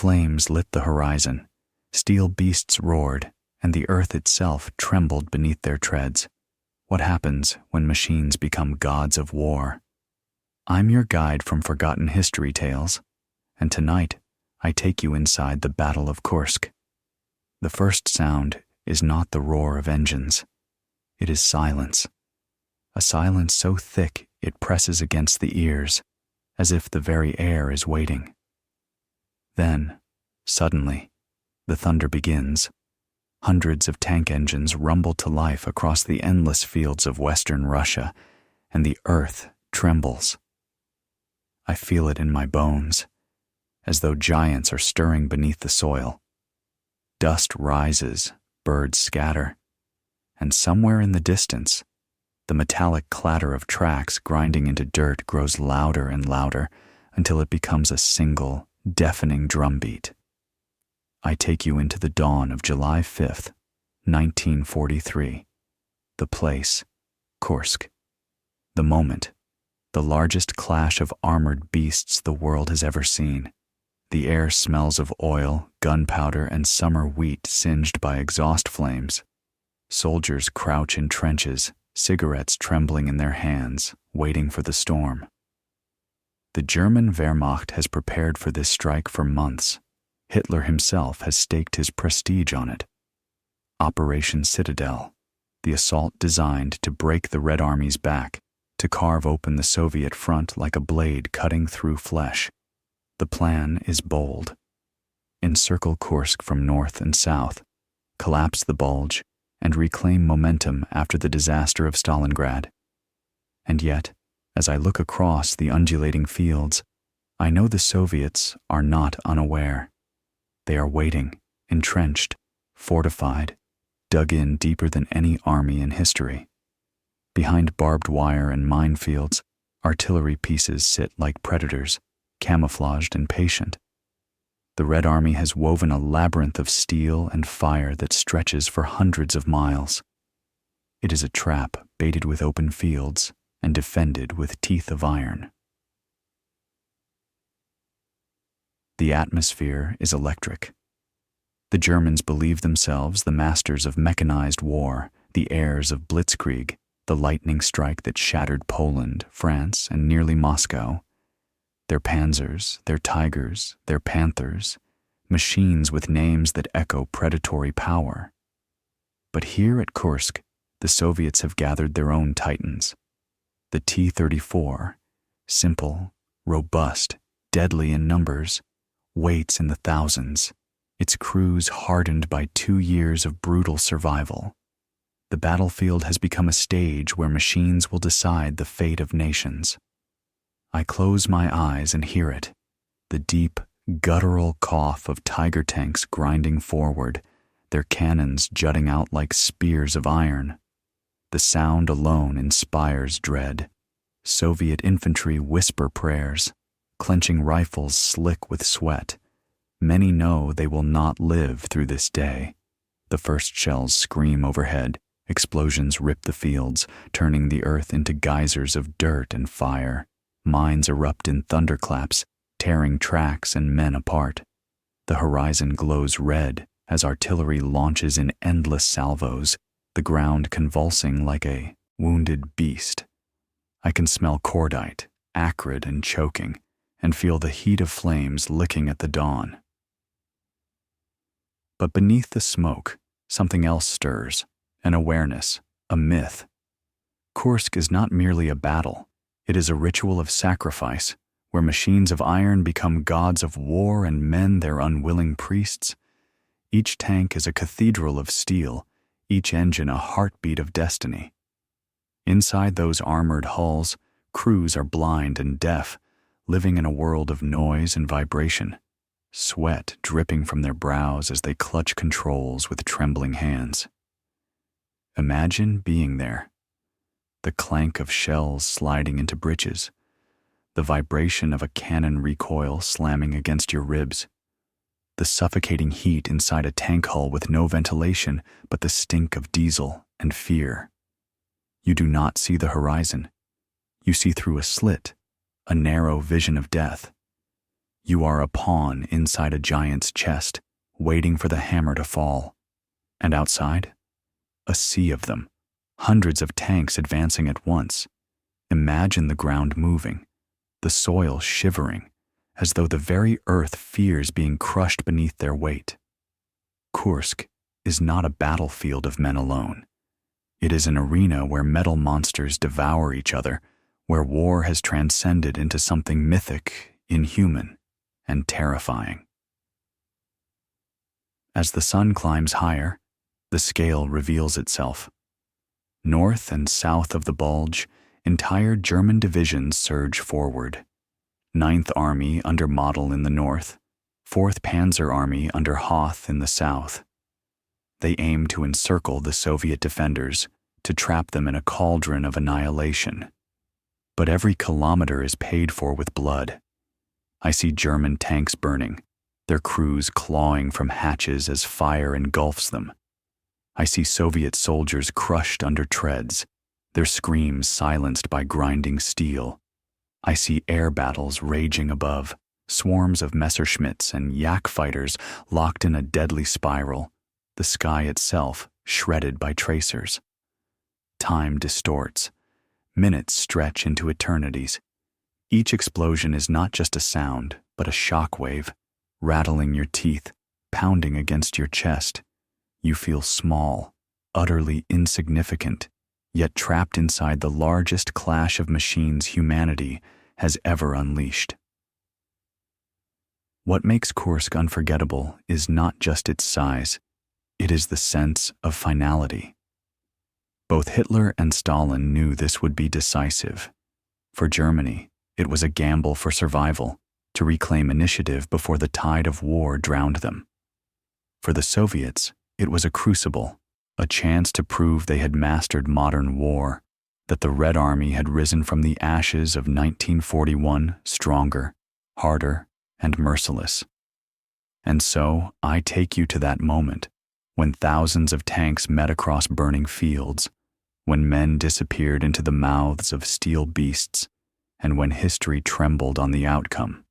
Flames lit the horizon, steel beasts roared, and the earth itself trembled beneath their treads. What happens when machines become gods of war? I'm your guide from forgotten history tales, and tonight I take you inside the Battle of Kursk. The first sound is not the roar of engines. It is silence. A silence so thick it presses against the ears, as if the very air is waiting. Then, suddenly, the thunder begins. Hundreds of tank engines rumble to life across the endless fields of western Russia, and the earth trembles. I feel it in my bones, as though giants are stirring beneath the soil. Dust rises, birds scatter, and somewhere in the distance, the metallic clatter of tracks grinding into dirt grows louder and louder until it becomes a single, deafening drumbeat. I take you into the dawn of July 5th, 1943. The place, Kursk. The moment, the largest clash of armored beasts the world has ever seen. The air smells of oil, gunpowder, and summer wheat singed by exhaust flames. Soldiers crouch in trenches, cigarettes trembling in their hands, waiting for the storm. The German Wehrmacht has prepared for this strike for months. Hitler himself has staked his prestige on it. Operation Citadel, the assault designed to break the Red Army's back, to carve open the Soviet front like a blade cutting through flesh. The plan is bold. Encircle Kursk from north and south, collapse the bulge, and reclaim momentum after the disaster of Stalingrad. And yet, as I look across the undulating fields, I know the Soviets are not unaware. They are waiting, entrenched, fortified, dug in deeper than any army in history. Behind barbed wire and minefields, artillery pieces sit like predators, camouflaged and patient. The Red Army has woven a labyrinth of steel and fire that stretches for hundreds of miles. It is a trap baited with open fields and defended with teeth of iron. The atmosphere is electric. The Germans believe themselves the masters of mechanized war, the heirs of Blitzkrieg, the lightning strike that shattered Poland, France, and nearly Moscow. Their panzers, their tigers, their panthers, machines with names that echo predatory power. But here at Kursk, the Soviets have gathered their own titans. The T-34, simple, robust, deadly in numbers, waits in the thousands, its crews hardened by 2 years of brutal survival. The battlefield has become a stage where machines will decide the fate of nations. I close my eyes and hear it, the deep, guttural cough of tiger tanks grinding forward, their cannons jutting out like spears of iron. The sound alone inspires dread. Soviet infantry whisper prayers, clenching rifles slick with sweat. Many know they will not live through this day. The first shells scream overhead, explosions rip the fields, turning the earth into geysers of dirt and fire. Mines erupt in thunderclaps, tearing tracks and men apart. The horizon glows red as artillery launches in endless salvos, the ground convulsing like a wounded beast. I can smell cordite, acrid and choking, and feel the heat of flames licking at the dawn. But beneath the smoke, something else stirs, an awareness, a myth. Kursk is not merely a battle. It is a ritual of sacrifice, where machines of iron become gods of war and men their unwilling priests. Each tank is a cathedral of steel, each engine a heartbeat of destiny. Inside those armored hulls, crews are blind and deaf, living in a world of noise and vibration, sweat dripping from their brows as they clutch controls with trembling hands. Imagine being there. The clank of shells sliding into breeches, the vibration of a cannon recoil slamming against your ribs, the suffocating heat inside a tank hull with no ventilation but the stink of diesel and fear. You do not see the horizon. You see through a slit, a narrow vision of death. You are a pawn inside a giant's chest, waiting for the hammer to fall. And outside? A sea of them, hundreds of tanks advancing at once. Imagine the ground moving, the soil shivering, as though the very earth fears being crushed beneath their weight. Kursk is not a battlefield of men alone. It is an arena where metal monsters devour each other, where war has transcended into something mythic, inhuman, and terrifying. As the sun climbs higher, the scale reveals itself. North and south of the bulge, entire German divisions surge forward. 9th Army under Model in the north, 4th Panzer Army under Hoth in the south. They aim to encircle the Soviet defenders, to trap them in a cauldron of annihilation. But every kilometer is paid for with blood. I see German tanks burning, their crews clawing from hatches as fire engulfs them. I see Soviet soldiers crushed under treads, their screams silenced by grinding steel. I see air battles raging above, swarms of Messerschmitts and Yak fighters locked in a deadly spiral, the sky itself shredded by tracers. Time distorts. Minutes stretch into eternities. Each explosion is not just a sound, but a shock wave, rattling your teeth, pounding against your chest. You feel small, utterly insignificant, yet trapped inside the largest clash of machines humanity has ever unleashed. What makes Kursk unforgettable is not just its size, it is the sense of finality. Both Hitler and Stalin knew this would be decisive. For Germany, it was a gamble for survival, to reclaim initiative before the tide of war drowned them. For the Soviets, it was a crucible, a chance to prove they had mastered modern war, that the Red Army had risen from the ashes of 1941 stronger, harder, and merciless. And so I take you to that moment, when thousands of tanks met across burning fields, when men disappeared into the mouths of steel beasts, and when history trembled on the outcome.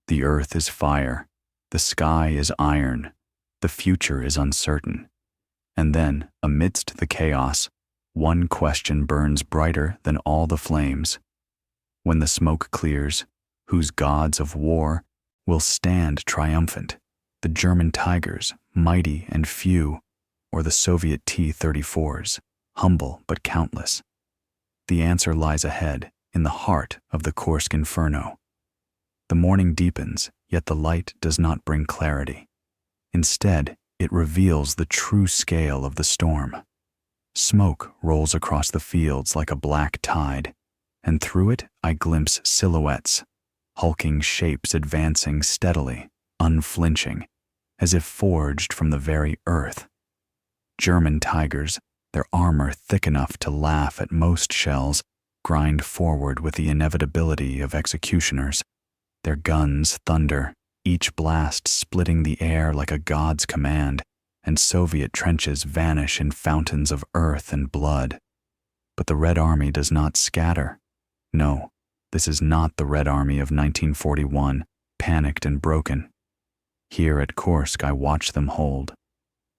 The earth is fire, the sky is iron, the future is uncertain. And then, amidst the chaos, one question burns brighter than all the flames. When the smoke clears, whose gods of war will stand triumphant? The German Tigers, mighty and few, or the Soviet T-34s, humble but countless? The answer lies ahead, in the heart of the Kursk inferno. The morning deepens, yet the light does not bring clarity. Instead, it reveals the true scale of the storm. Smoke rolls across the fields like a black tide, and through it I glimpse silhouettes, hulking shapes advancing steadily, unflinching, as if forged from the very earth. German Tigers, their armor thick enough to laugh at most shells, grind forward with the inevitability of executioners. Their guns thunder, each blast splitting the air like a god's command, and Soviet trenches vanish in fountains of earth and blood. But the Red Army does not scatter. No, this is not the Red Army of 1941, panicked and broken. Here at Kursk I watch them hold.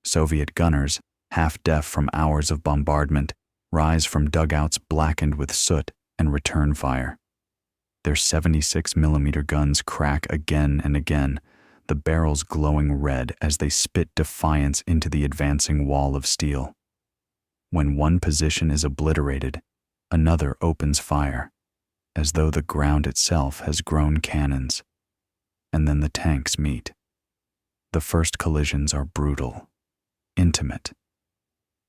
Soviet gunners, half deaf from hours of bombardment, rise from dugouts blackened with soot and return fire. Their 76mm guns crack again and again, the barrels glowing red as they spit defiance into the advancing wall of steel. When one position is obliterated, another opens fire, as though the ground itself has grown cannons. And then the tanks meet. The first collisions are brutal, intimate.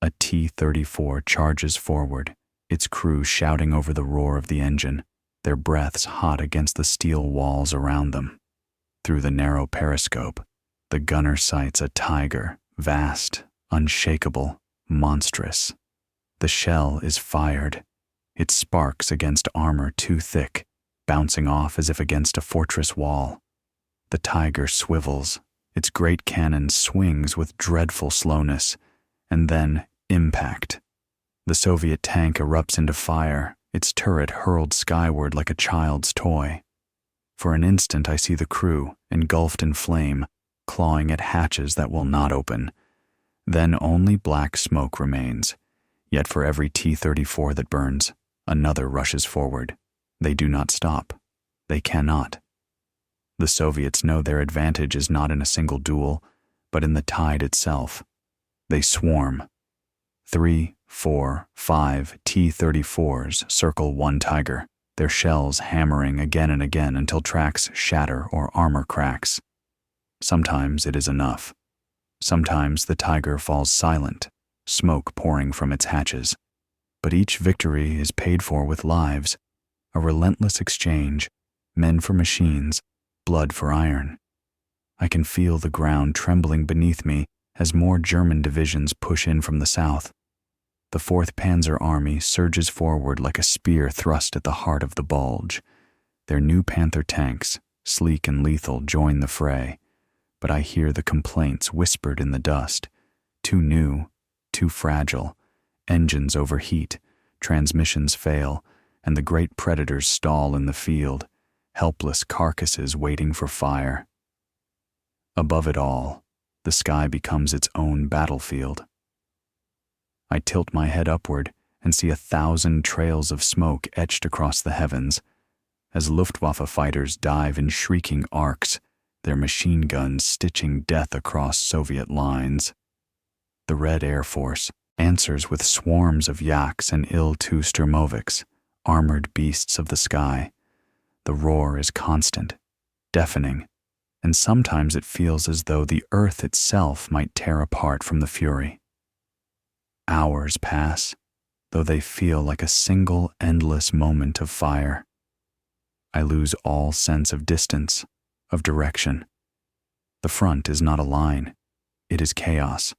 A T-34 charges forward, its crew shouting over the roar of the engine, their breaths hot against the steel walls around them. Through the narrow periscope, the gunner sights a tiger, vast, unshakable, monstrous. The shell is fired. It sparks against armor too thick, bouncing off as if against a fortress wall. The tiger swivels, its great cannon swings with dreadful slowness, and then impact. The Soviet tank erupts into fire, its turret hurled skyward like a child's toy. For an instant I see the crew, engulfed in flame, clawing at hatches that will not open. Then only black smoke remains. Yet for every T-34 that burns, another rushes forward. They do not stop. They cannot. The Soviets know their advantage is not in a single duel, but in the tide itself. They swarm. 3, 4, 5 T-34s circle one Tiger, their shells hammering again and again until tracks shatter or armor cracks. Sometimes it is enough. Sometimes the Tiger falls silent, smoke pouring from its hatches. But each victory is paid for with lives, a relentless exchange, men for machines, blood for iron. I can feel the ground trembling beneath me as more German divisions push in from the south. The 4th Panzer Army surges forward like a spear thrust at the heart of the bulge. Their new Panther tanks, sleek and lethal, join the fray. But I hear the complaints whispered in the dust. Too new, too fragile. Engines overheat, transmissions fail, and the great predators stall in the field, helpless carcasses waiting for fire. Above it all, the sky becomes its own battlefield. I tilt my head upward and see 1,000 trails of smoke etched across the heavens. As Luftwaffe fighters dive in shrieking arcs, their machine guns stitching death across Soviet lines. The Red Air Force answers with swarms of Yaks and Il-2 Sturmoviks, armored beasts of the sky. The roar is constant, deafening, and sometimes it feels as though the earth itself might tear apart from the fury. Hours pass, though they feel like a single endless moment of fire. I lose all sense of distance, of direction. The front is not a line, it is chaos.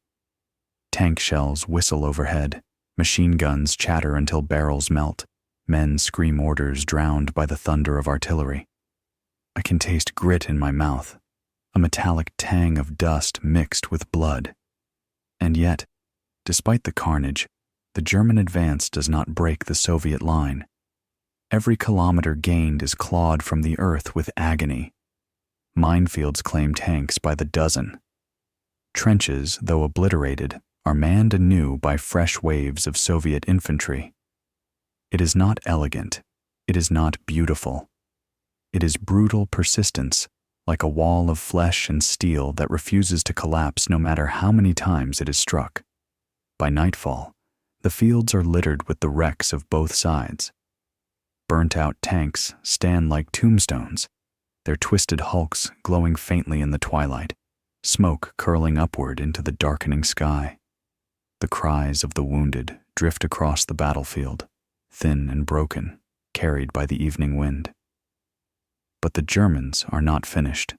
Tank shells whistle overhead, machine guns chatter until barrels melt, men scream orders drowned by the thunder of artillery. I can taste grit in my mouth, a metallic tang of dust mixed with blood. And yet, despite the carnage, the German advance does not break the Soviet line. Every kilometer gained is clawed from the earth with agony. Minefields claim tanks by the dozen. Trenches, though obliterated, are manned anew by fresh waves of Soviet infantry. It is not elegant. It is not beautiful. It is brutal persistence, like a wall of flesh and steel that refuses to collapse no matter how many times it is struck. By nightfall, the fields are littered with the wrecks of both sides. Burnt-out tanks stand like tombstones, their twisted hulks glowing faintly in the twilight, smoke curling upward into the darkening sky. The cries of the wounded drift across the battlefield, thin and broken, carried by the evening wind. But the Germans are not finished.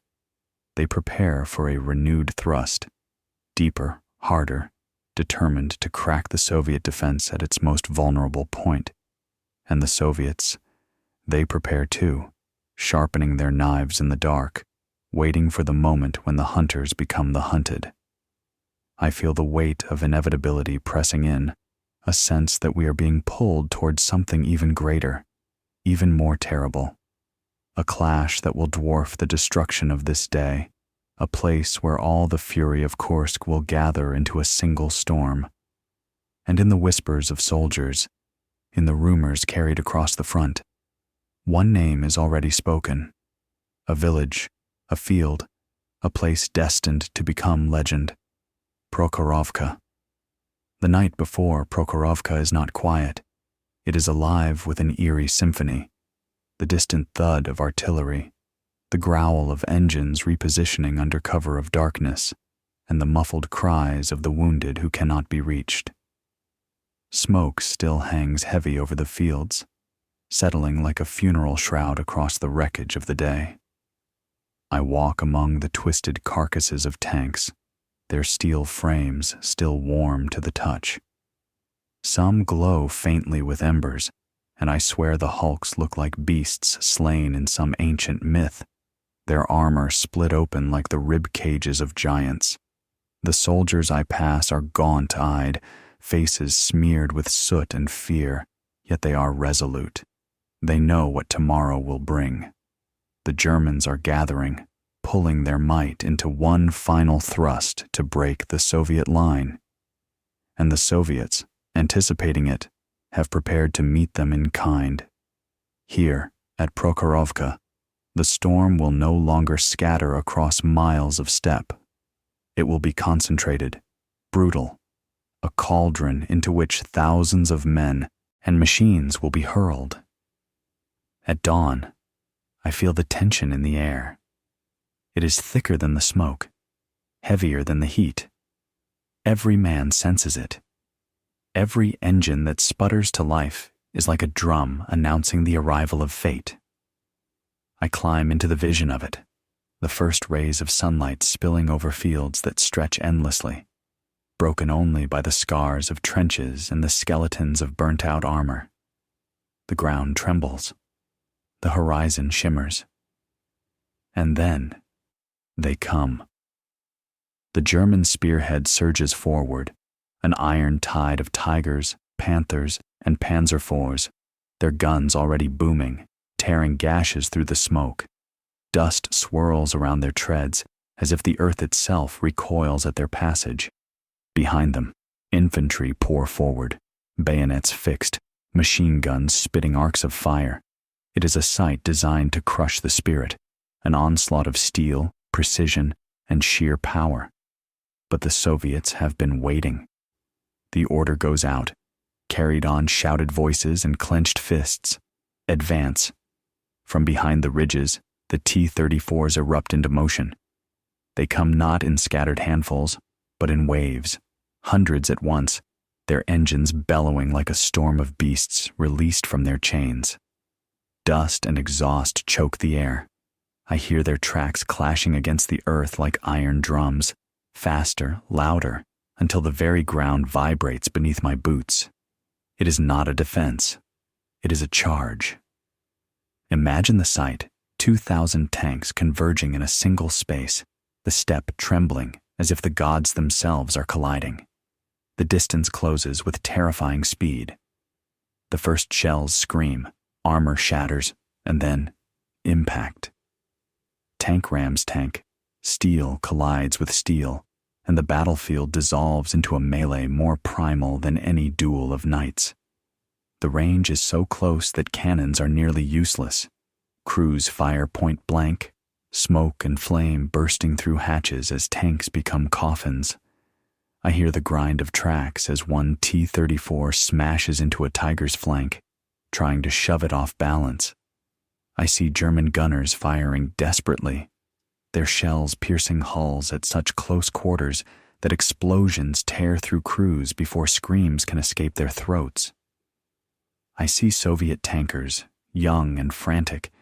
They prepare for a renewed thrust, deeper, harder, determined to crack the Soviet defense at its most vulnerable point. And the Soviets, they prepare too, sharpening their knives in the dark, waiting for the moment when the hunters become the hunted. I feel the weight of inevitability pressing in, a sense that we are being pulled towards something even greater, even more terrible. A clash that will dwarf the destruction of this day, a place where all the fury of Kursk will gather into a single storm. And in the whispers of soldiers, in the rumors carried across the front, one name is already spoken. A village, a field, a place destined to become legend. Prokhorovka. The night before Prokhorovka is not quiet. It is alive with an eerie symphony. The distant thud of artillery, the growl of engines repositioning under cover of darkness, and the muffled cries of the wounded who cannot be reached. Smoke still hangs heavy over the fields, settling like a funeral shroud across the wreckage of the day. I walk among the twisted carcasses of tanks, their steel frames still warm to the touch. Some glow faintly with embers, and I swear the hulks look like beasts slain in some ancient myth, their armor split open like the rib cages of giants. The soldiers I pass are gaunt-eyed, faces smeared with soot and fear, yet they are resolute. They know what tomorrow will bring. the Germans are gathering, pulling their might into one final thrust to break the Soviet line. And the Soviets, anticipating it, have prepared to meet them in kind. Here, at Prokhorovka, the storm will no longer scatter across miles of steppe. It will be concentrated, brutal, a cauldron into which thousands of men and machines will be hurled. At dawn, I feel the tension in the air. It is thicker than the smoke, heavier than the heat. Every man senses it. Every engine that sputters to life is like a drum announcing the arrival of fate. I climb into the vision of it, the first rays of sunlight spilling over fields that stretch endlessly, broken only by the scars of trenches and the skeletons of burnt-out armor. The ground trembles. The horizon shimmers. And then they come. The German spearhead surges forward, an iron tide of Tigers, Panthers, and Panzer IVs, their guns already booming, tearing gashes through the smoke. Dust swirls around their treads as if the earth itself recoils at their passage. Behind them, infantry pour forward, bayonets fixed, machine guns spitting arcs of fire. It is a sight designed to crush the spirit, an onslaught of steel, precision, and sheer power. But the Soviets have been waiting. The order goes out, carried on shouted voices and clenched fists. Advance. From behind the ridges, the T-34s erupt into motion. They come not in scattered handfuls, but in waves, hundreds at once, their engines bellowing like a storm of beasts released from their chains. Dust and exhaust choke the air. I hear their tracks clashing against the earth like iron drums, faster, louder, until the very ground vibrates beneath my boots. It is not a defense. It is a charge. Imagine the sight, 2,000 tanks converging in a single space, the steppe trembling as if the gods themselves are colliding. The distance closes with terrifying speed. The first shells scream, armor shatters, and then impact. Tank rams tank, steel collides with steel, and the battlefield dissolves into a melee more primal than any duel of knights. The range is so close that cannons are nearly useless. Crews fire point blank, smoke and flame bursting through hatches as tanks become coffins. I hear the grind of tracks as one T-34 smashes into a Tiger's flank, trying to shove it off balance. I see German gunners firing desperately, their shells piercing hulls at such close quarters that explosions tear through crews before screams can escape their throats. I see Soviet tankers, young and frantic,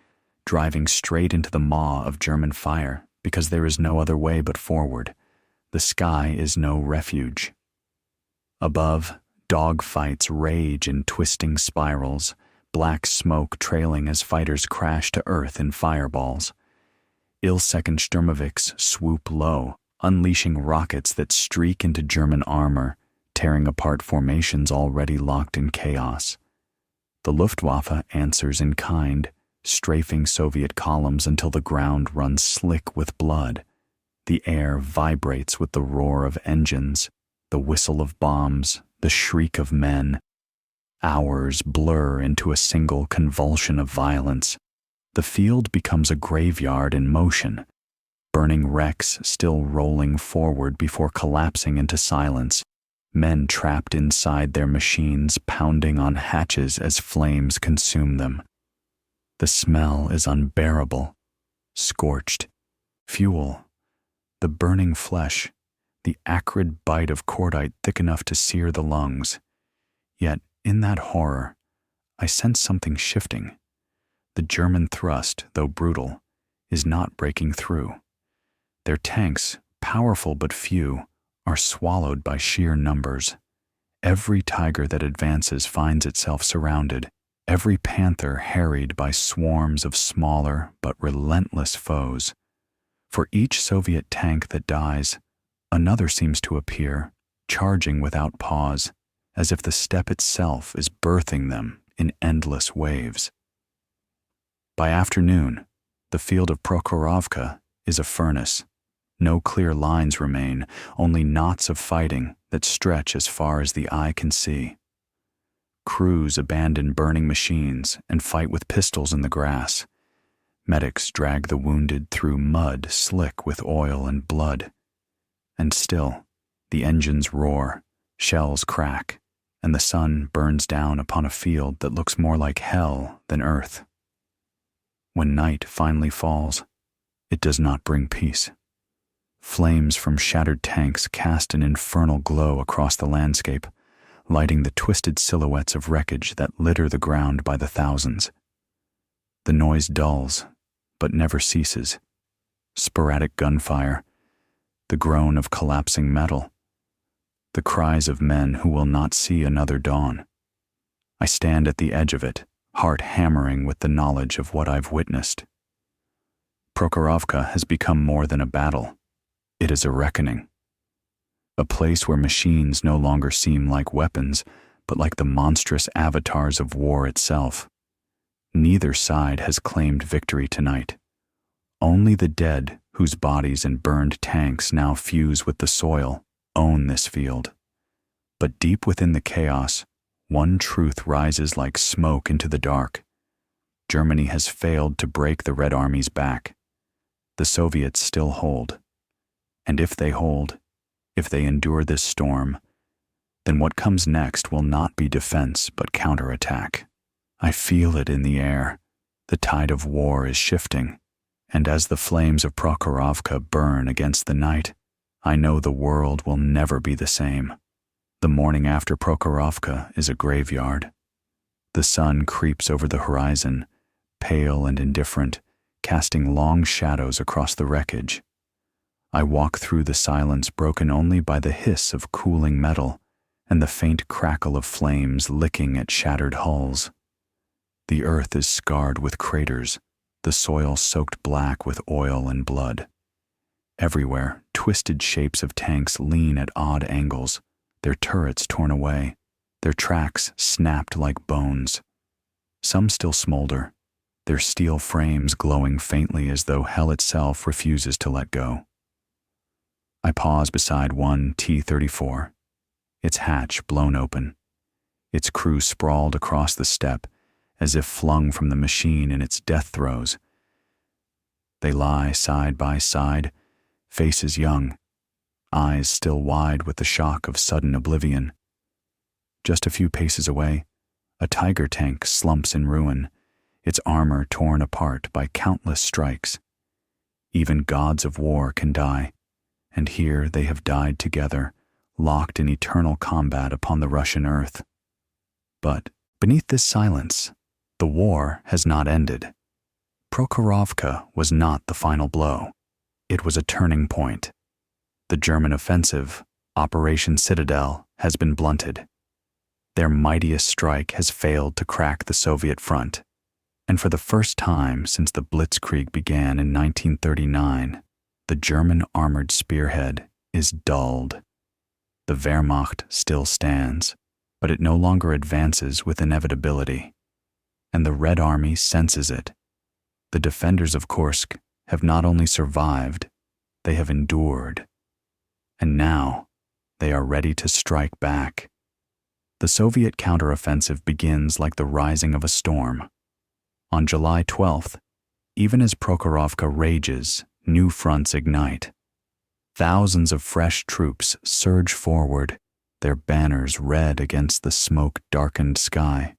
driving straight into the maw of German fire because there is no other way but forward. The sky is no refuge. Above, dogfights rage in twisting spirals, black smoke trailing as fighters crash to earth in fireballs. Ill-second Sturmovix swoop low, unleashing rockets that streak into German armor, tearing apart formations already locked in chaos. The Luftwaffe answers in kind, strafing Soviet columns until the ground runs slick with blood. The air vibrates with the roar of engines, the whistle of bombs, the shriek of men. Hours blur into a single convulsion of violence. The field becomes a graveyard in motion, burning wrecks still rolling forward before collapsing into silence, men trapped inside their machines pounding on hatches as flames consume them. The smell is unbearable, scorched, fuel, the burning flesh, the acrid bite of cordite thick enough to sear the lungs. Yet, in that horror, I sense something shifting. The German thrust, though brutal, is not breaking through. Their tanks, powerful but few, are swallowed by sheer numbers. Every Tiger that advances finds itself surrounded, every Panther harried by swarms of smaller but relentless foes. For each Soviet tank that dies, another seems to appear, charging without pause, as if the steppe itself is birthing them in endless waves. By afternoon, The field of Prokhorovka is a furnace. No clear lines remain, only knots of fighting that stretch as far as the eye can see. Crews abandon burning machines and fight with pistols in the grass. Medics drag the wounded through mud slick with oil and blood. And still, the engines roar, shells crack, and the sun burns down upon a field that looks more like hell than earth. When night finally falls, it does not bring peace. Flames from shattered tanks cast an infernal glow across the landscape, lighting the twisted silhouettes of wreckage that litter the ground by the thousands. The noise dulls, but never ceases. Sporadic gunfire, the groan of collapsing metal, the cries of men who will not see another dawn. I stand at the edge of it, heart hammering with the knowledge of what I've witnessed. Prokhorovka has become more than a battle. It is a reckoning. A place where machines no longer seem like weapons, but like the monstrous avatars of war itself. Neither side has claimed victory tonight. Only the dead, whose bodies and burned tanks now fuse with the soil, own this field. But deep within the chaos, one truth rises like smoke into the dark. Germany has failed to break the Red Army's back. The Soviets still hold. And if they hold, if they endure this storm, then what comes next will not be defense but counterattack. I feel it in the air. The tide of war is shifting, and as the flames of Prokhorovka burn against the night, I know the world will never be the same. The morning after Prokhorovka is a graveyard. The sun creeps over the horizon, pale and indifferent, casting long shadows across the wreckage. I walk through the silence broken only by the hiss of cooling metal and the faint crackle of flames licking at shattered hulls. The earth is scarred with craters, the soil soaked black with oil and blood. Everywhere, twisted shapes of tanks lean at odd angles, their turrets torn away, their tracks snapped like bones. Some still smolder, their steel frames glowing faintly as though hell itself refuses to let go. I pause beside one T-34, its hatch blown open, its crew sprawled across the steppe as if flung from the machine in its death throes. They lie side by side, faces young, eyes still wide with the shock of sudden oblivion. Just a few paces away, a Tiger tank slumps in ruin, its armor torn apart by countless strikes. Even gods of war can die, and here they have died together, locked in eternal combat upon the Russian earth. But beneath this silence, the war has not ended. Prokhorovka was not the final blow. It was a turning point. The German offensive, Operation Citadel, has been blunted. Their mightiest strike has failed to crack the Soviet front, and for the first time since the Blitzkrieg began in 1939, the German armored spearhead is dulled. The Wehrmacht still stands, but it no longer advances with inevitability, and the Red Army senses it. The defenders of Kursk have not only survived, they have endured. And now, they are ready to strike back. The Soviet counteroffensive begins like the rising of a storm. On July 12th, even as Prokhorovka rages, new fronts ignite. Thousands of fresh troops surge forward, their banners red against the smoke-darkened sky.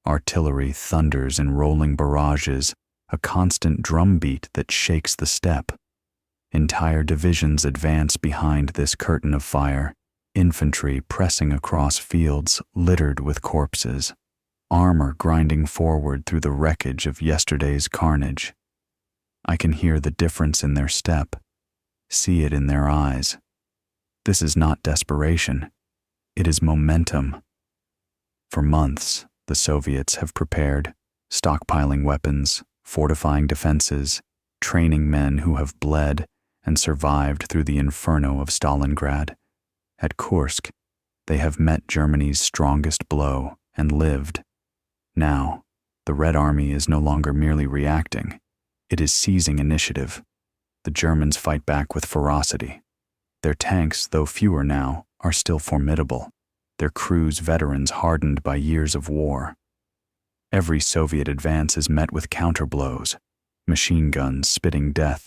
Artillery thunders in rolling barrages, a constant drumbeat that shakes the steppe. Entire divisions advance behind this curtain of fire, infantry pressing across fields littered with corpses, armor grinding forward through the wreckage of yesterday's carnage. I can hear the difference in their step, see it in their eyes. This is not desperation, it is momentum. For months, the Soviets have prepared, stockpiling weapons, fortifying defenses, training men who have bled and survived through the inferno of Stalingrad. At Kursk, they have met Germany's strongest blow and lived. Now, the Red Army is no longer merely reacting. It is seizing initiative. The Germans fight back with ferocity. Their tanks, though fewer now, are still formidable, their crews veterans hardened by years of war. Every Soviet advance is met with counterblows, machine guns spitting death,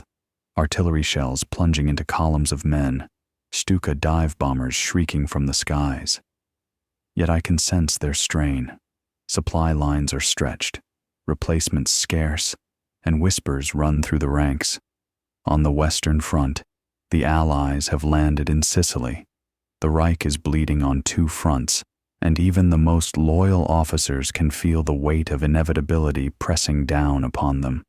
artillery shells plunging into columns of men, Stuka dive bombers shrieking from the skies. Yet I can sense their strain. Supply lines are stretched, replacements scarce, and whispers run through the ranks. On the Western Front, the Allies have landed in Sicily. The Reich is bleeding on two fronts, and even the most loyal officers can feel the weight of inevitability pressing down upon them.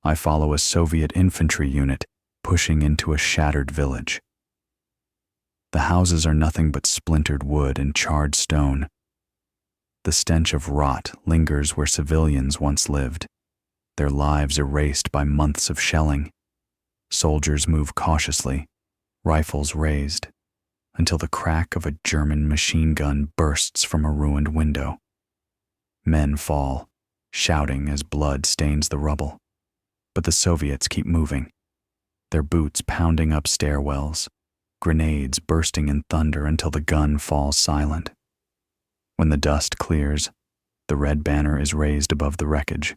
I follow a Soviet infantry unit pushing into a shattered village. The houses are nothing but splintered wood and charred stone. The stench of rot lingers where civilians once lived, their lives erased by months of shelling. Soldiers move cautiously, rifles raised, until the crack of a German machine gun bursts from a ruined window. Men fall, shouting as blood stains the rubble. But the Soviets keep moving, their boots pounding up stairwells, grenades bursting in thunder until the gun falls silent. When the dust clears, the red banner is raised above the wreckage,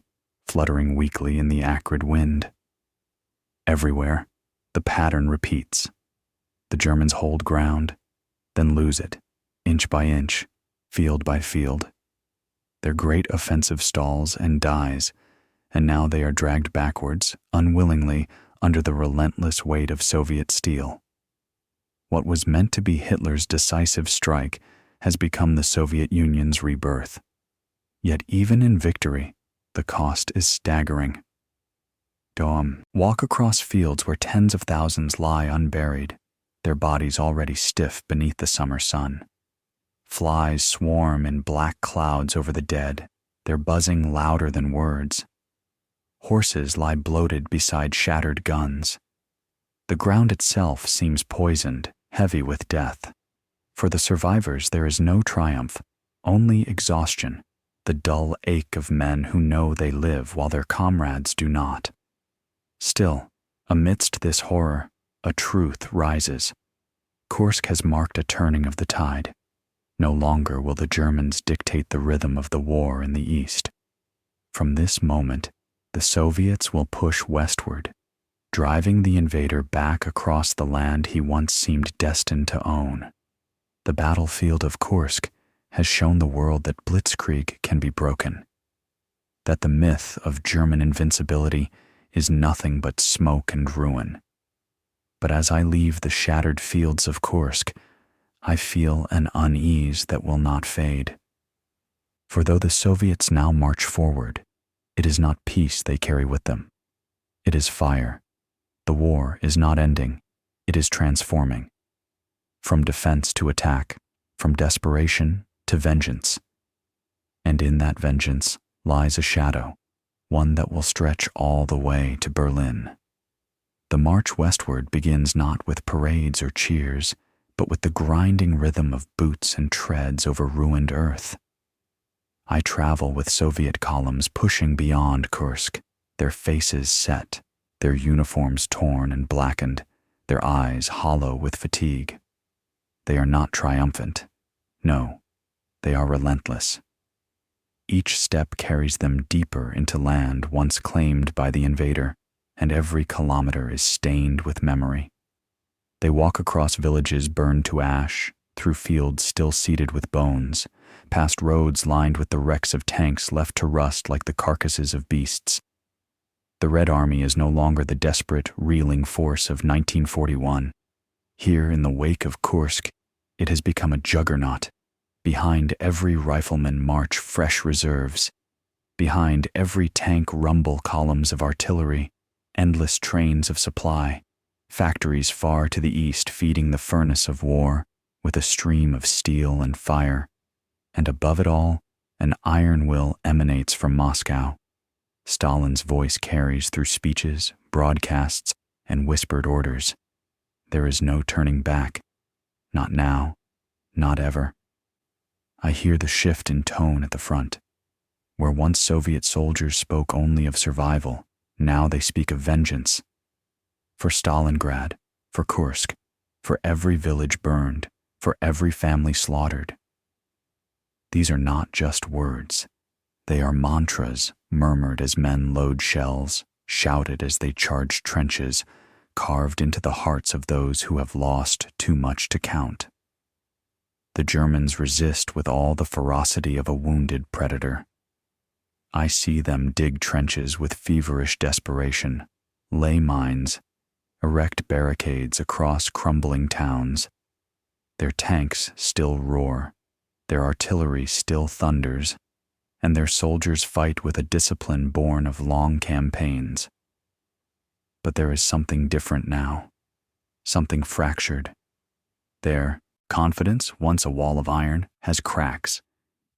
fluttering weakly in the acrid wind. Everywhere, the pattern repeats. The Germans hold ground, then lose it, inch by inch, field by field. Their great offensive stalls and dies, and now they are dragged backwards, unwillingly, under the relentless weight of Soviet steel. What was meant to be Hitler's decisive strike has become the Soviet Union's rebirth. Yet even in victory, the cost is staggering. Walk across fields where tens of thousands lie unburied, their bodies already stiff beneath the summer sun. Flies swarm in black clouds over the dead, their buzzing louder than words. Horses lie bloated beside shattered guns. The ground itself seems poisoned, heavy with death. For the survivors there is no triumph, only exhaustion, the dull ache of men who know they live while their comrades do not. Still, amidst this horror, a truth rises. Kursk has marked a turning of the tide. No longer will the Germans dictate the rhythm of the war in the east. From this moment, the Soviets will push westward, driving the invader back across the land he once seemed destined to own. The battlefield of Kursk has shown the world that blitzkrieg can be broken, that the myth of German invincibility is nothing but smoke and ruin. But as I leave the shattered fields of Kursk, I feel an unease that will not fade. For though the Soviets now march forward, it is not peace they carry with them. It is fire. The war is not ending, it is transforming. From defense to attack, from desperation to vengeance. And in that vengeance lies a shadow, one that will stretch all the way to Berlin. The march westward begins not with parades or cheers, but with the grinding rhythm of boots and treads over ruined earth. I travel with Soviet columns pushing beyond Kursk, their faces set, their uniforms torn and blackened, their eyes hollow with fatigue. They are not triumphant. No, they are relentless. Each step carries them deeper into land once claimed by the invader, and every kilometer is stained with memory. They walk across villages burned to ash, through fields still seeded with bones, past roads lined with the wrecks of tanks left to rust like the carcasses of beasts. The Red Army is no longer the desperate, reeling force of 1941. Here in the wake of Kursk, it has become a juggernaut. Behind every rifleman march fresh reserves. Behind every tank rumble columns of artillery, endless trains of supply, factories far to the east feeding the furnace of war with a stream of steel and fire. And above it all, an iron will emanates from Moscow. Stalin's voice carries through speeches, broadcasts, and whispered orders. There is no turning back. Not now, not ever. I hear the shift in tone at the front. Where once Soviet soldiers spoke only of survival, Now they speak of vengeance. For Stalingrad, for Kursk, for every village burned, for every family slaughtered. These are not just words. They are mantras murmured as men load shells, shouted as they charge trenches, carved into the hearts of those who have lost too much to count. The Germans resist with all the ferocity of a wounded predator. I see them dig trenches with feverish desperation, lay mines, erect barricades across crumbling towns. Their tanks still roar, their artillery still thunders, and their soldiers fight with a discipline born of long campaigns. But there is something different now, something fractured. Their confidence, once a wall of iron, has cracks.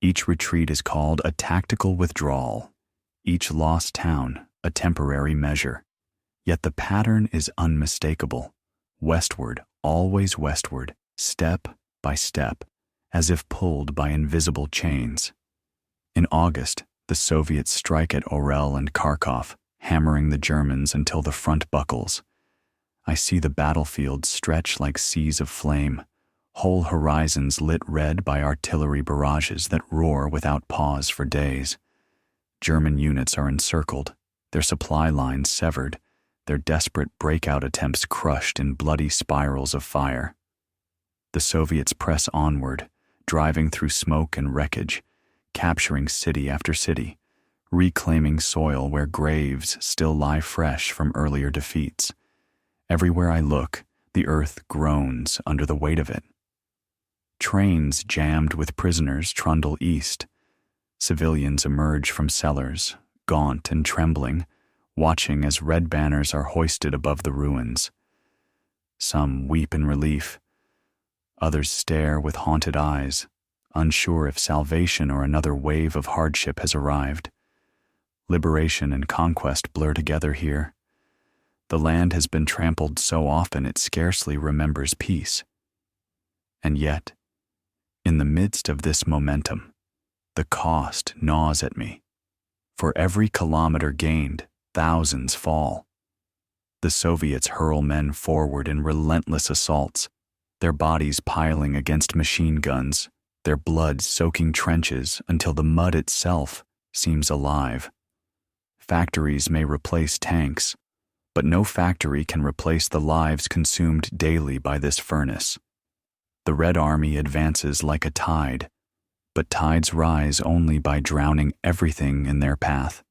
Each retreat is called a tactical withdrawal, each lost town a temporary measure. Yet the pattern is unmistakable, westward, always westward, step by step, as if pulled by invisible chains. In August, the Soviets strike at Orel and Kharkov, hammering the Germans until the front buckles. I see the battlefields stretch like seas of flame, whole horizons lit red by artillery barrages that roar without pause for days. German units are encircled, their supply lines severed, their desperate breakout attempts crushed in bloody spirals of fire. The Soviets press onward, driving through smoke and wreckage, capturing city after city, reclaiming soil where graves still lie fresh from earlier defeats. Everywhere I look, the earth groans under the weight of it. Trains jammed with prisoners trundle east. Civilians emerge from cellars, gaunt and trembling, watching as red banners are hoisted above the ruins. Some weep in relief. Others stare with haunted eyes, unsure if salvation or another wave of hardship has arrived. Liberation and conquest blur together here. The land has been trampled so often it scarcely remembers peace. And yet, in the midst of this momentum, the cost gnaws at me. For every kilometer gained, thousands fall. The Soviets hurl men forward in relentless assaults, their bodies piling against machine guns, their blood soaking trenches until the mud itself seems alive. Factories may replace tanks, but no factory can replace the lives consumed daily by this furnace. The Red Army advances like a tide, but tides rise only by drowning everything in their path.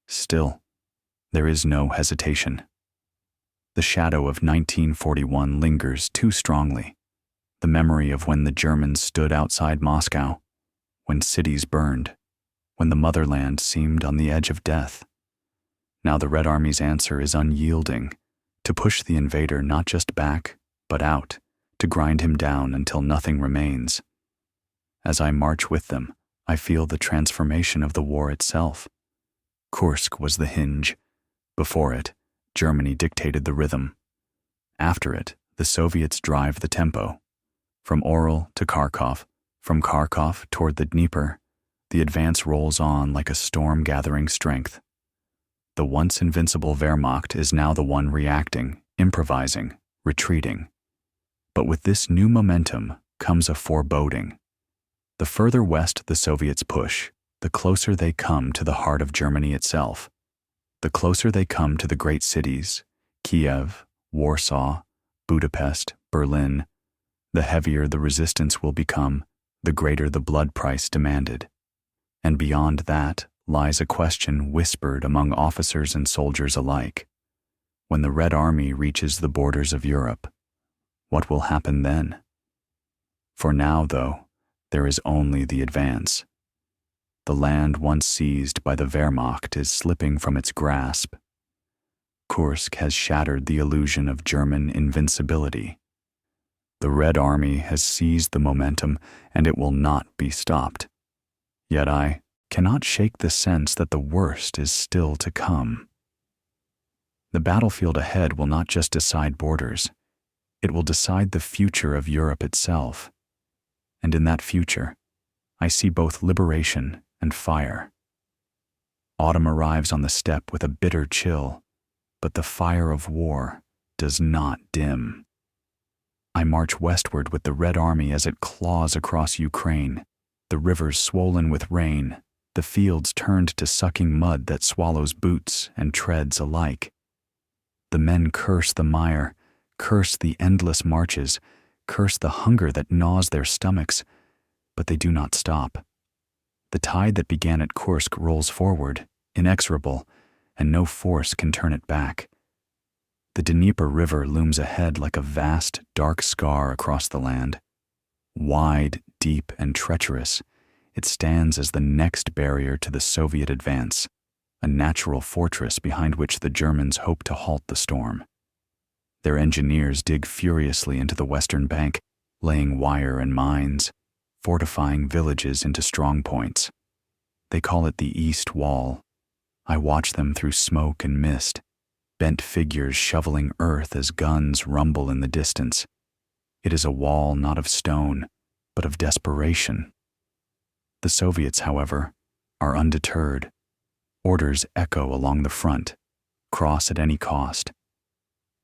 Still, there is no hesitation. The shadow of 1941 lingers too strongly, the memory of when the Germans stood outside Moscow, when cities burned, when the motherland seemed on the edge of death. Now the Red Army's answer is unyielding, to push the invader not just back, but out, to grind him down until nothing remains. As I march with them, I feel the transformation of the war itself. Kursk was the hinge. Before it, Germany dictated the rhythm. After it, the Soviets drive the tempo. From Orel to Kharkov, from Kharkov toward the Dnieper, the advance rolls on like a storm gathering strength. The once invincible Wehrmacht is now the one reacting, improvising, retreating. But with this new momentum comes a foreboding. The further west the Soviets push, the closer they come to the heart of Germany itself. The closer they come to the great cities, Kiev, Warsaw, Budapest, Berlin, the heavier the resistance will become, the greater the blood price demanded. And beyond that lies a question whispered among officers and soldiers alike. When the Red Army reaches the borders of Europe, what will happen then? For now, though, there is only the advance. The land once seized by the Wehrmacht is slipping from its grasp. Kursk has shattered the illusion of German invincibility. The Red Army has seized the momentum, and it will not be stopped. Yet I cannot shake the sense that the worst is still to come. The battlefield ahead will not just decide borders. It will decide the future of Europe itself. And in that future, I see both liberation and fire. Autumn arrives on the steppe with a bitter chill, but the fire of war does not dim. I march westward with the Red Army as it claws across Ukraine, the rivers swollen with rain, the fields turned to sucking mud that swallows boots and treads alike. The men curse the mire, curse the endless marches, curse the hunger that gnaws their stomachs, but they do not stop. The tide that began at Kursk rolls forward, inexorable, and no force can turn it back. The Dnieper River looms ahead like a vast, dark scar across the land. Wide, deep, and treacherous, it stands as the next barrier to the Soviet advance, a natural fortress behind which the Germans hope to halt the storm. Their engineers dig furiously into the western bank, laying wire and mines, fortifying villages into strong points. They call it the East Wall. I watch them through smoke and mist, bent figures shoveling earth as guns rumble in the distance. It is a wall not of stone, but of desperation. The Soviets, however, are undeterred. Orders echo along the front, cross at any cost.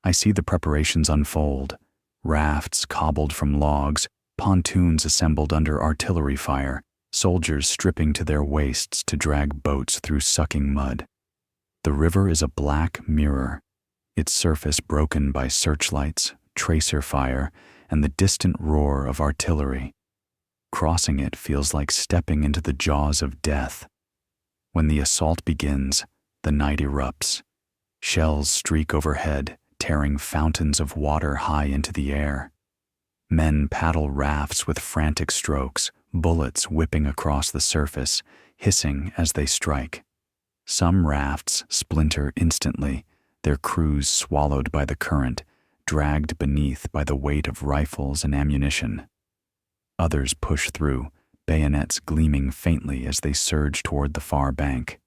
I see the preparations unfold, rafts cobbled from logs, pontoons assembled under artillery fire, soldiers stripping to their waists to drag boats through sucking mud. The river is a black mirror, its surface broken by searchlights, tracer fire, and the distant roar of artillery. Crossing it feels like stepping into the jaws of death. When the assault begins, the night erupts. Shells streak overhead, tearing fountains of water high into the air. Men paddle rafts with frantic strokes, bullets whipping across the surface, hissing as they strike. Some rafts splinter instantly, their crews swallowed by the current, dragged beneath by the weight of rifles and ammunition. Others push through, bayonets gleaming faintly as they surge toward the far bank.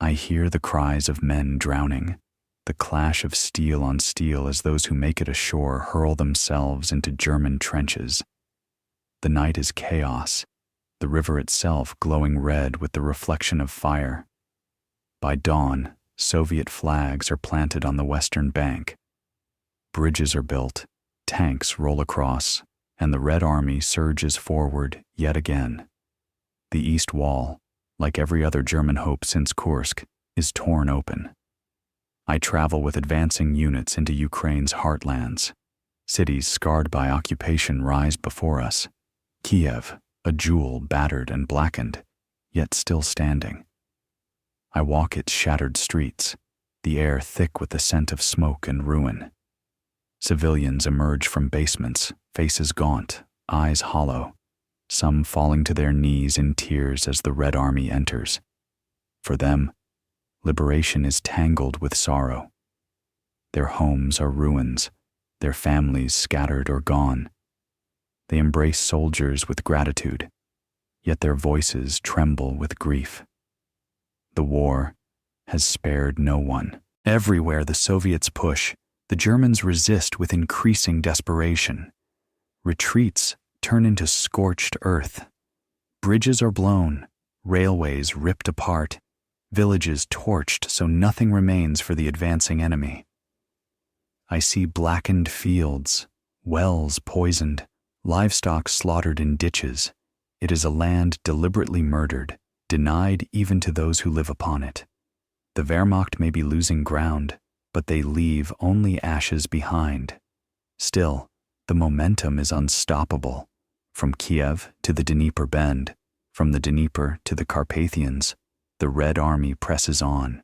I hear the cries of men drowning, the clash of steel on steel as those who make it ashore hurl themselves into German trenches. The night is chaos, the river itself glowing red with the reflection of fire. By dawn, Soviet flags are planted on the western bank. Bridges are built, tanks roll across, and the Red Army surges forward yet again. The East Wall, like every other German hope since Kursk, is torn open. I travel with advancing units into Ukraine's heartlands. Cities scarred by occupation rise before us. Kiev, a jewel battered and blackened, yet still standing. I walk its shattered streets, the air thick with the scent of smoke and ruin. Civilians emerge from basements, faces gaunt, eyes hollow, some falling to their knees in tears as the Red Army enters. For them, liberation is tangled with sorrow. Their homes are ruins, their families scattered or gone. They embrace soldiers with gratitude, yet their voices tremble with grief. The war has spared no one. Everywhere the Soviets push, the Germans resist with increasing desperation. Retreats turn into scorched earth. Bridges are blown, railways ripped apart, villages torched so nothing remains for the advancing enemy. I see blackened fields, wells poisoned, livestock slaughtered in ditches. It is a land deliberately murdered, denied even to those who live upon it. The Wehrmacht may be losing ground, but they leave only ashes behind. Still, the momentum is unstoppable. From Kiev to the Dnieper Bend, from the Dnieper to the Carpathians, the Red Army presses on.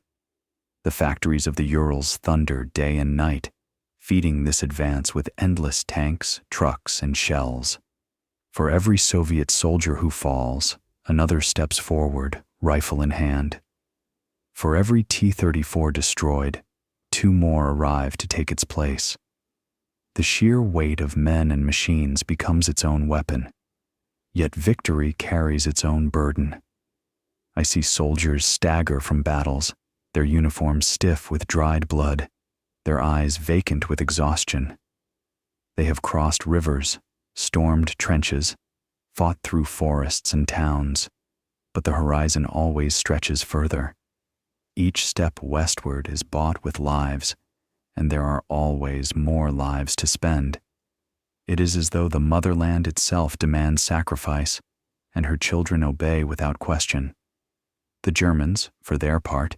The factories of the Urals thunder day and night, feeding this advance with endless tanks, trucks, and shells. For every Soviet soldier who falls, another steps forward, rifle in hand. For every T-34 destroyed, 2 more arrive to take its place. The sheer weight of men and machines becomes its own weapon, yet victory carries its own burden. I see soldiers stagger from battles, their uniforms stiff with dried blood, their eyes vacant with exhaustion. They have crossed rivers, stormed trenches, fought through forests and towns, but the horizon always stretches further, Each step westward is bought with lives, and there are always more lives to spend. It is as though the motherland itself demands sacrifice, and her children obey without question. The Germans, for their part,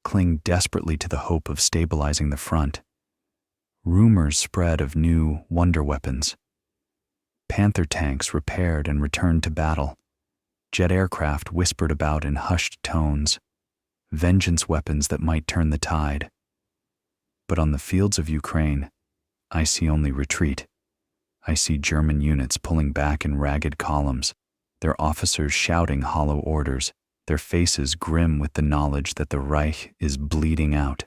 cling desperately to the hope of stabilizing the front. Rumors spread of new wonder weapons. Panther tanks repaired and returned to battle. Jet aircraft whispered about in hushed tones. Vengeance weapons that might turn the tide. But on the fields of Ukraine, I see only retreat. I see German units pulling back in ragged columns, their officers shouting hollow orders, their faces grim with the knowledge that the Reich is bleeding out.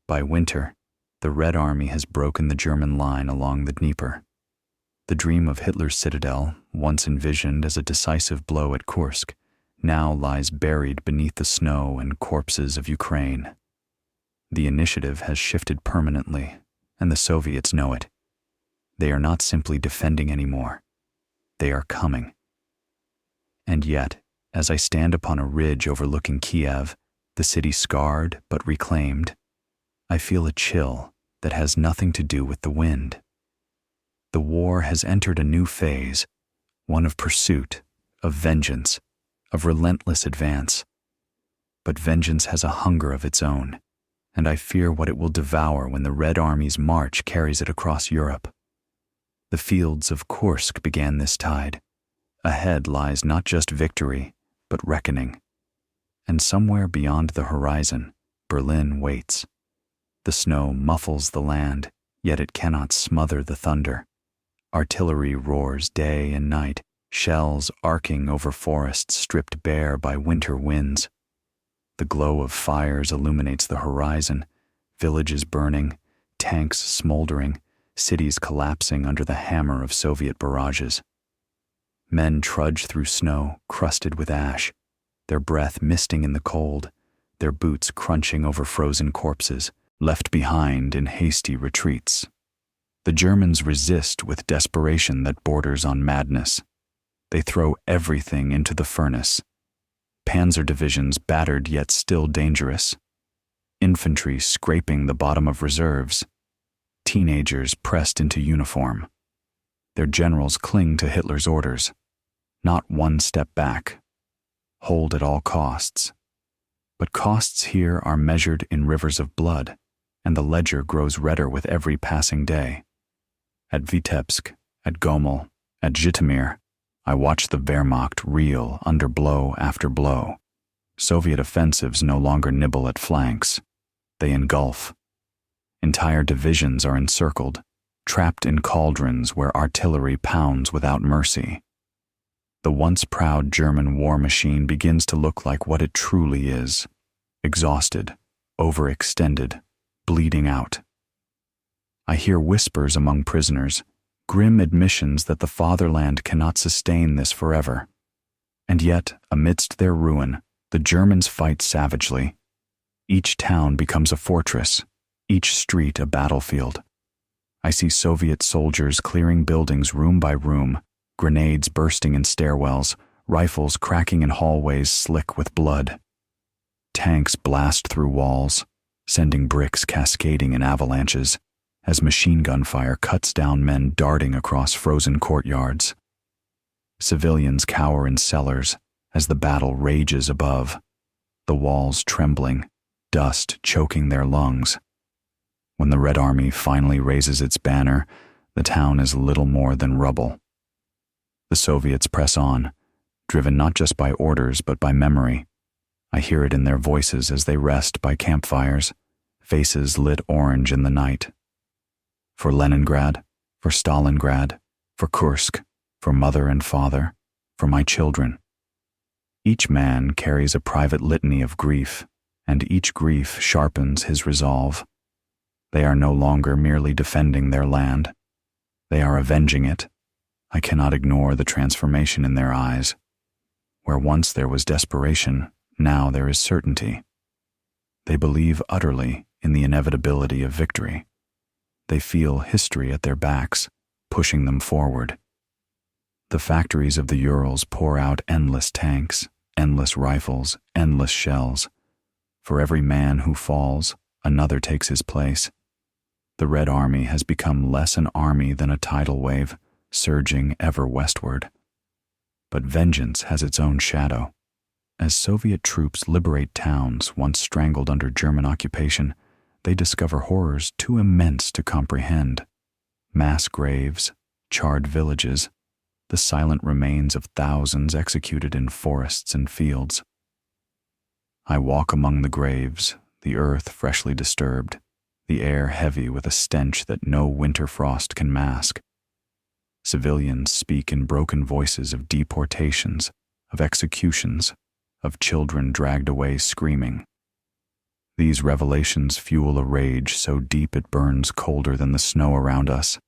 By winter, the Red Army has broken the German line along the Dnieper. The dream of Hitler's citadel, once envisioned as a decisive blow at Kursk, now lies buried beneath the snow and corpses of Ukraine. The initiative has shifted permanently, and the Soviets know it. They are not simply defending anymore. They are coming. And yet, as I stand upon a ridge overlooking Kiev, the city scarred but reclaimed, I feel a chill that has nothing to do with the wind. The war has entered a new phase, one of pursuit, of vengeance, of relentless advance. But vengeance has a hunger of its own, and I fear what it will devour when the Red Army's march carries it across Europe. The fields of Kursk began this tide. Ahead lies not just victory, but reckoning. And somewhere beyond the horizon, Berlin waits. The snow muffles the land, yet it cannot smother the thunder. Artillery roars day and night, shells arcing over forests stripped bare by winter winds. The glow of fires illuminates the horizon, villages burning, tanks smoldering, cities collapsing under the hammer of Soviet barrages. Men trudge through snow crusted with ash, their breath misting in the cold, their boots crunching over frozen corpses, left behind in hasty retreats. The Germans resist with desperation that borders on madness. They throw everything into the furnace. Panzer divisions battered yet still dangerous. Infantry scraping the bottom of reserves. Teenagers pressed into uniform. Their generals cling to Hitler's orders. Not one step back. Hold at all costs. But costs here are measured in rivers of blood, and the ledger grows redder with every passing day. At Vitebsk, at Gomel, at Zhytomyr, I watch the Wehrmacht reel under blow after blow. Soviet offensives no longer nibble at flanks. They engulf. Entire divisions are encircled, trapped in cauldrons where artillery pounds without mercy. The once proud German war machine begins to look like what it truly is: exhausted, overextended, bleeding out. I hear whispers among prisoners, grim admissions that the fatherland cannot sustain this forever. And yet, amidst their ruin, the Germans fight savagely. Each town becomes a fortress, each street a battlefield. I see Soviet soldiers clearing buildings room by room, grenades bursting in stairwells, rifles cracking in hallways slick with blood. Tanks blast through walls, sending bricks cascading in avalanches, as machine gun fire cuts down men darting across frozen courtyards. Civilians cower in cellars as the battle rages above, the walls trembling, dust choking their lungs. When the Red Army finally raises its banner, the town is little more than rubble. The Soviets press on, driven not just by orders but by memory. I hear it in their voices as they rest by campfires, faces lit orange in the night. For Leningrad, for Stalingrad, for Kursk, for mother and father, for my children. Each man carries a private litany of grief, and each grief sharpens his resolve. They are no longer merely defending their land. They are avenging it. I cannot ignore the transformation in their eyes. Where once there was desperation, now there is certainty. They believe utterly in the inevitability of victory. They feel history at their backs, pushing them forward. The factories of the Urals pour out endless tanks, endless rifles, endless shells. For every man who falls, another takes his place. The Red Army has become less an army than a tidal wave, surging ever westward. But vengeance has its own shadow. As Soviet troops liberate towns once strangled under German occupation, they discover horrors too immense to comprehend. Mass graves, charred villages, the silent remains of thousands executed in forests and fields. I walk among the graves, the earth freshly disturbed, the air heavy with a stench that no winter frost can mask. Civilians speak in broken voices of deportations, of executions, of children dragged away screaming. These revelations fuel a rage so deep it burns colder than the snow around us,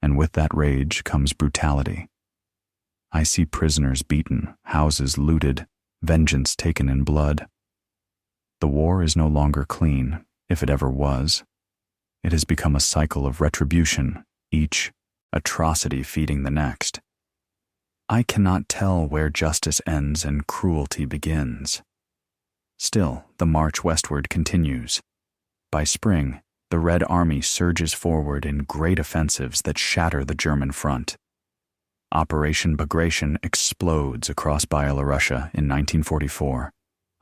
and with that rage comes brutality. I see prisoners beaten, houses looted, vengeance taken in blood. The war is no longer clean, if it ever was. It has become a cycle of retribution, each atrocity feeding the next. I cannot tell where justice ends and cruelty begins. Still, the march westward continues. By spring, the Red Army surges forward in great offensives that shatter the German front. Operation Bagration explodes across Byelorussia in 1944,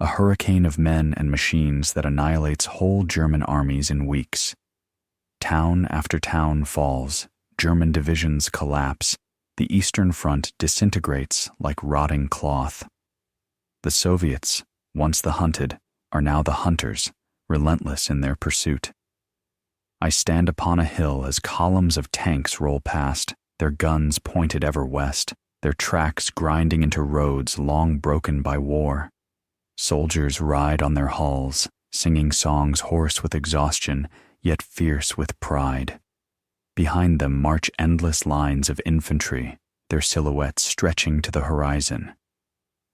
a hurricane of men and machines that annihilates whole German armies in weeks. Town after town falls, German divisions collapse, the Eastern Front disintegrates like rotting cloth. The Soviets, once the hunted, are now the hunters, relentless in their pursuit. I stand upon a hill as columns of tanks roll past, their guns pointed ever west, their tracks grinding into roads long broken by war. Soldiers ride on their hulls, singing songs hoarse with exhaustion, yet fierce with pride. Behind them march endless lines of infantry, their silhouettes stretching to the horizon.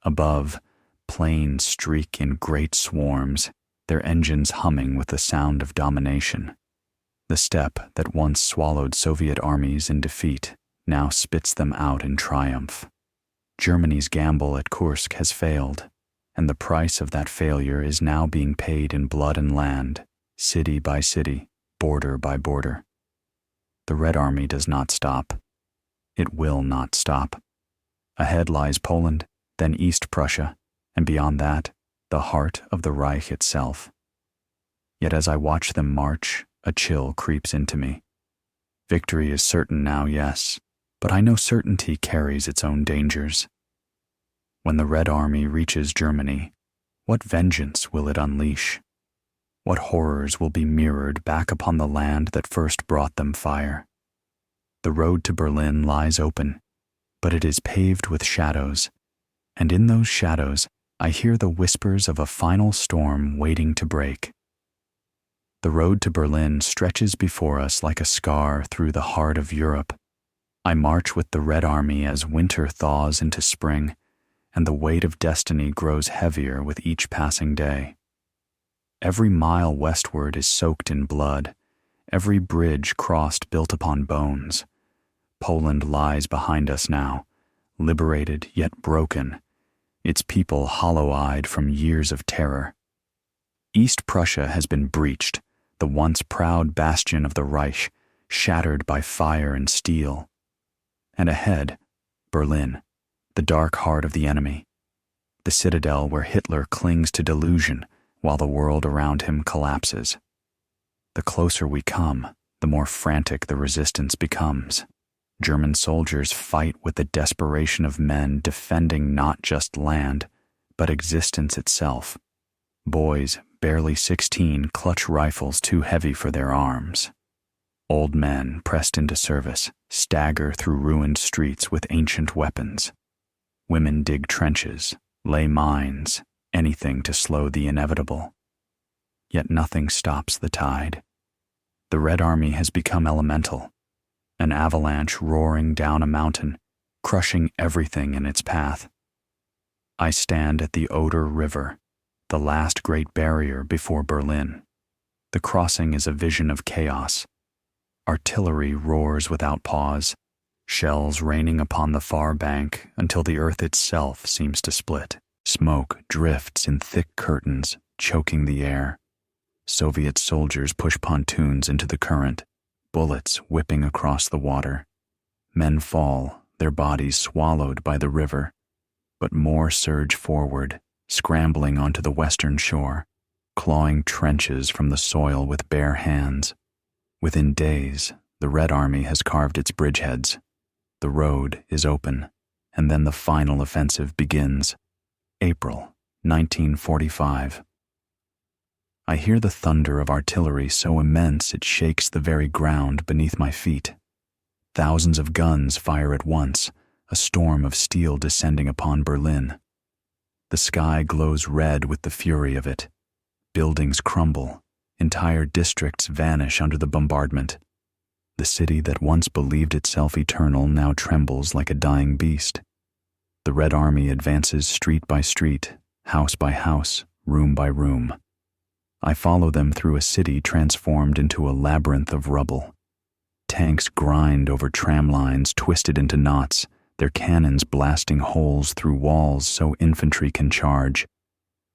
Above, planes streak in great swarms, their engines humming with the sound of domination. The steppe that once swallowed Soviet armies in defeat now spits them out in triumph. Germany's gamble at Kursk has failed, and the price of that failure is now being paid in blood and land, city by city, border by border. The Red Army does not stop. It will not stop. Ahead lies Poland, then East Prussia, and beyond that, the heart of the Reich itself. Yet as I watch them march, a chill creeps into me. Victory is certain now, yes, but I know certainty carries its own dangers. When the Red Army reaches Germany, what vengeance will it unleash? What horrors will be mirrored back upon the land that first brought them fire? The road to Berlin lies open, but it is paved with shadows, and in those shadows I hear the whispers of a final storm waiting to break. The road to Berlin stretches before us like a scar through the heart of Europe. I march with the Red Army as winter thaws into spring, and the weight of destiny grows heavier with each passing day. Every mile westward is soaked in blood, every bridge crossed built upon bones. Poland lies behind us now, liberated yet broken, its people hollow-eyed from years of terror. East Prussia has been breached, the once proud bastion of the Reich, shattered by fire and steel. And ahead, Berlin, the dark heart of the enemy, the citadel where Hitler clings to delusion while the world around him collapses. The closer we come, the more frantic the resistance becomes. German soldiers fight with the desperation of men defending not just land, but existence itself. Boys, barely 16, clutch rifles too heavy for their arms. Old men, pressed into service, stagger through ruined streets with ancient weapons. Women dig trenches, lay mines, anything to slow the inevitable. Yet nothing stops the tide. The Red Army has become elemental, an avalanche roaring down a mountain, crushing everything in its path. I stand at the Oder River, the last great barrier before Berlin. The crossing is a vision of chaos. Artillery roars without pause, shells raining upon the far bank until the earth itself seems to split. Smoke drifts in thick curtains, choking the air. Soviet soldiers push pontoons into the current, bullets whipping across the water. Men fall, their bodies swallowed by the river, but more surge forward, scrambling onto the western shore, clawing trenches from the soil with bare hands. Within days, the Red Army has carved its bridgeheads. The road is open, and then the final offensive begins. April 1945. I hear the thunder of artillery so immense it shakes the very ground beneath my feet. Thousands of guns fire at once, a storm of steel descending upon Berlin. The sky glows red with the fury of it. Buildings crumble, entire districts vanish under the bombardment. The city that once believed itself eternal now trembles like a dying beast. The Red Army advances street by street, house by house, room by room. I follow them through a city transformed into a labyrinth of rubble. Tanks grind over tram lines twisted into knots, their cannons blasting holes through walls so infantry can charge.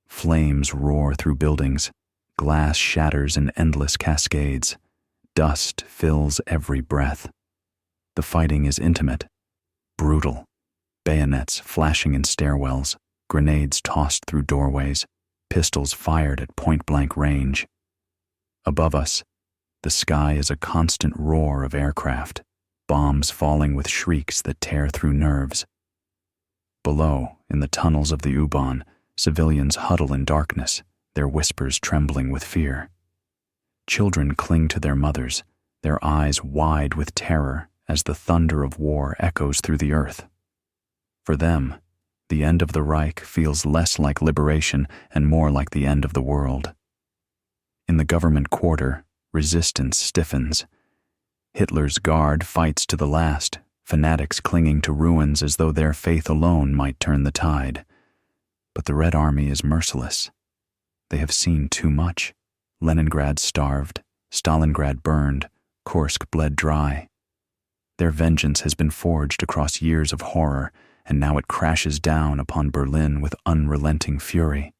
Flames roar through buildings, glass shatters in endless cascades. Dust fills every breath. The fighting is intimate, brutal. Bayonets flashing in stairwells, grenades tossed through doorways, pistols fired at point-blank range. Above us, the sky is a constant roar of aircraft, bombs falling with shrieks that tear through nerves. Below, in the tunnels of the U-Bahn, civilians huddle in darkness, their whispers trembling with fear. Children cling to their mothers, their eyes wide with terror as the thunder of war echoes through the earth. For them, the end of the Reich feels less like liberation and more like the end of the world. In the government quarter, resistance stiffens. Hitler's guard fights to the last, fanatics clinging to ruins as though their faith alone might turn the tide. But the Red Army is merciless. They have seen too much. Leningrad starved, Stalingrad burned, Kursk bled dry. Their vengeance has been forged across years of horror, and now it crashes down upon Berlin with unrelenting fury.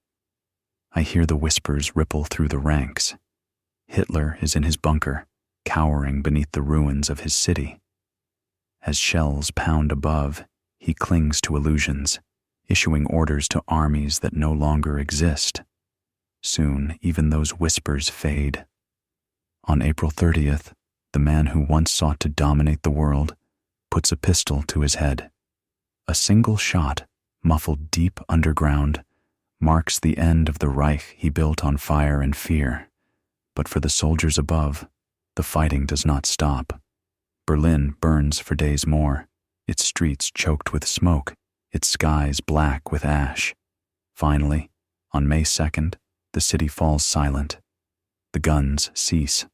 I hear the whispers ripple through the ranks. Hitler is in his bunker, cowering beneath the ruins of his city. As shells pound above, he clings to illusions, issuing orders to armies that no longer exist. Soon, even those whispers fade. On April 30th, the man who once sought to dominate the world puts a pistol to his head. A single shot, muffled deep underground, marks the end of the Reich he built on fire and fear. But for the soldiers above, the fighting does not stop. Berlin burns for days more, its streets choked with smoke, its skies black with ash. Finally, on May 2nd, the city falls silent. The guns cease.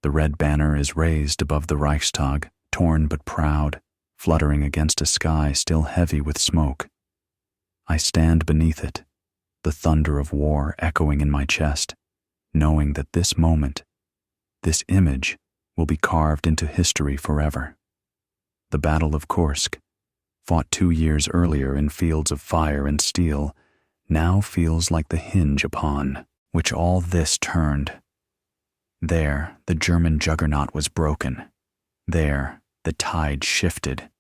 The red banner is raised above the Reichstag, torn but proud, fluttering against a sky still heavy with smoke. I stand beneath it, the thunder of war echoing in my chest, knowing that this moment, this image, will be carved into history forever. The Battle of Kursk, fought 2 years earlier in fields of fire and steel, now feels like the hinge upon which all this turned. There, the German juggernaut was broken. There, the tide shifted.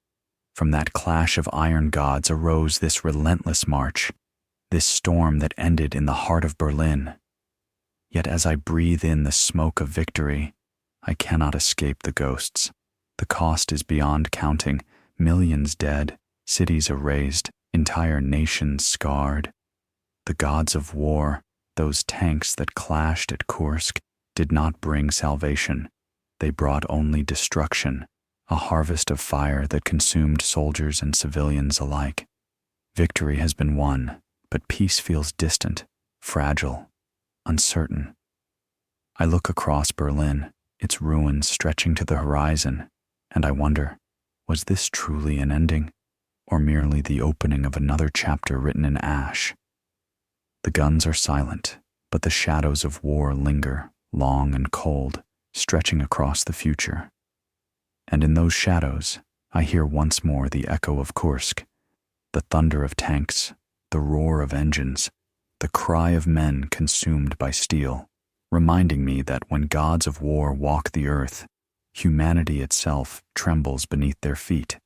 From that clash of iron gods arose this relentless march, this storm that ended in the heart of Berlin. Yet as I breathe in the smoke of victory, I cannot escape the ghosts. The cost is beyond counting, millions dead, cities erased, entire nations scarred. The gods of war, those tanks that clashed at Kursk, did not bring salvation. They brought only destruction, a harvest of fire that consumed soldiers and civilians alike. Victory has been won, but peace feels distant, fragile, uncertain. I look across Berlin, its ruins stretching to the horizon, and I wonder, was this truly an ending, or merely the opening of another chapter written in ash? The guns are silent, but the shadows of war linger, long and cold, stretching across the future. And in those shadows, I hear once more the echo of Kursk, the thunder of tanks, the roar of engines, the cry of men consumed by steel, reminding me that when gods of war walk the earth, humanity itself trembles beneath their feet.